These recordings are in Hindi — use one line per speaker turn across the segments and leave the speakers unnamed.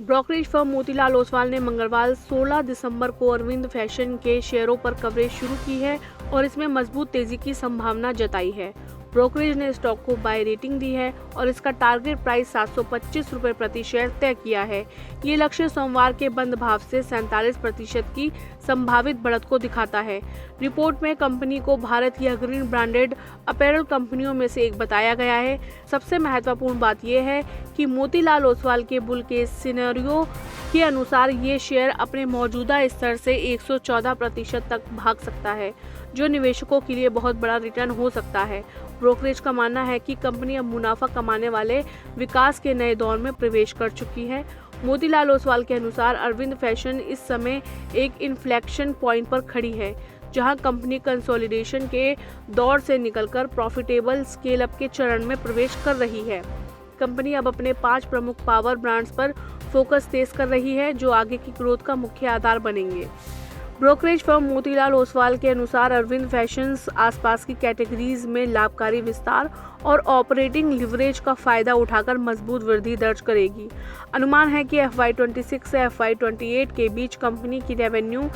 ब्रोकरेज फर्म मोतीलाल ओसवाल ने मंगलवार 16 दिसंबर को अरविंद फैशन के शेयरों पर कवरेज शुरू की है और इसमें मजबूत तेजी की संभावना जताई है। ब्रोकरेज ने स्टॉक को बाय रेटिंग दी है और इसका टारगेट प्राइस 725 रुपये प्रति शेयर तय किया है। ये लक्ष्य सोमवार के बंद भाव से 47% की संभावित बढ़त को दिखाता है। रिपोर्ट में कंपनी को भारत की अग्रणी ब्रांडेड अपैरल कंपनियों में से एक बताया गया है। सबसे महत्वपूर्ण बात यह है कि मोतीलाल ओसवाल के बुल केस सिनेरियो के अनुसार ये शेयर अपने मौजूदा स्तर से 114% तक भाग सकता है, जो निवेशकों के लिए बहुत बड़ा रिटर्न हो सकता है। ब्रोकरेज का मानना है कि कंपनी अब मुनाफा कमाने वाले विकास के नए दौर में प्रवेश कर चुकी है। मोतीलाल ओसवाल के अनुसार अरविंद फैशन इस समय एक इन्फ्लेक्शन पॉइंट पर खड़ी है, जहां कंपनी कंसोलिडेशन के दौर से निकलकर प्रॉफिटेबल स्केल अप के चरण में प्रवेश कर रही है। कंपनी अब अपने 5 प्रमुख पावर ब्रांड्स पर फोकस तेज कर रही है, जो आगे की ग्रोथ का मुख्य आधार बनेंगे। ब्रोकरेज फर्म मोतीलाल ओसवाल के अनुसार अरविंद फैशंस आसपास की कैटेगरीज में लाभकारी विस्तार और ऑपरेटिंग लिवरेज का फायदा उठाकर मजबूत वृद्धि दर्ज करेगी। अनुमान है कि FY26 से FY28 के बीच कंपनी की रेवेन्यू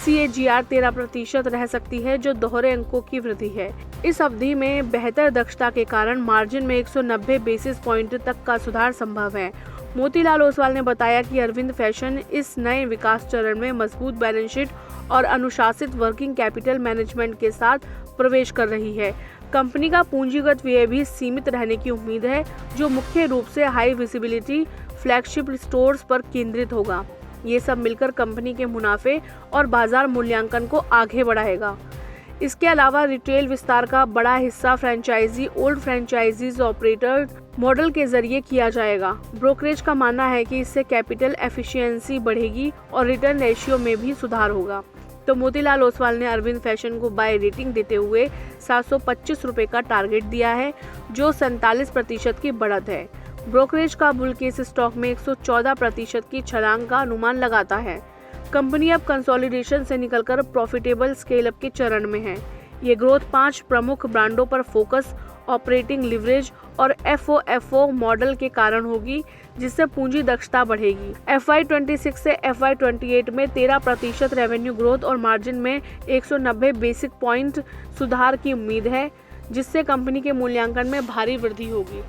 CAGR 13% रह सकती है, जो दोहरे अंकों की वृद्धि है। इस अवधि में बेहतर दक्षता के कारण मार्जिन में 190 बेसिस पॉइंट तक का सुधार संभव है। मोतीलाल ओसवाल ने बताया कि अरविंद फैशन इस नए विकास चरण में मजबूत बैलेंस शीट और अनुशासित वर्किंग कैपिटल मैनेजमेंट के साथ प्रवेश कर रही है। कंपनी का पूंजीगत व्यय भी सीमित रहने की उम्मीद है, जो मुख्य रूप से हाई विजिबिलिटी फ्लैगशिप स्टोर्स पर केंद्रित होगा। ये सब मिलकर कंपनी के मुनाफे और बाजार मूल्यांकन को आगे बढ़ाएगा। इसके अलावा रिटेल विस्तार का बड़ा हिस्सा franchisee old franchisees operator model के जरिए किया जाएगा। ब्रोकरेज का मानना है कि इससे कैपिटल एफिशिएंसी बढ़ेगी और रिटर्न रेशियो में भी सुधार होगा। तो मोतीलाल ओसवाल ने अरविंद फैशन को बाय रेटिंग देते हुए 725 रुपये का टारगेट दिया है, जो 47% की बढ़त है। ब्रोकरेज का बुल केस स्टॉक में 114% की छलांग का अनुमान लगाता है। कंपनी अब कंसोलिडेशन से निकलकर प्रॉफिटेबल स्केल अप के चरण में है। ये ग्रोथ 5 प्रमुख ब्रांडों पर फोकस, ऑपरेटिंग लिवरेज और FOFO मॉडल के कारण होगी, जिससे पूंजी दक्षता बढ़ेगी। FY26 से FY28 में 13% रेवेन्यू ग्रोथ और मार्जिन में 190 बेसिक पॉइंट सुधार की उम्मीद है, जिससे कंपनी के मूल्यांकन में भारी वृद्धि होगी।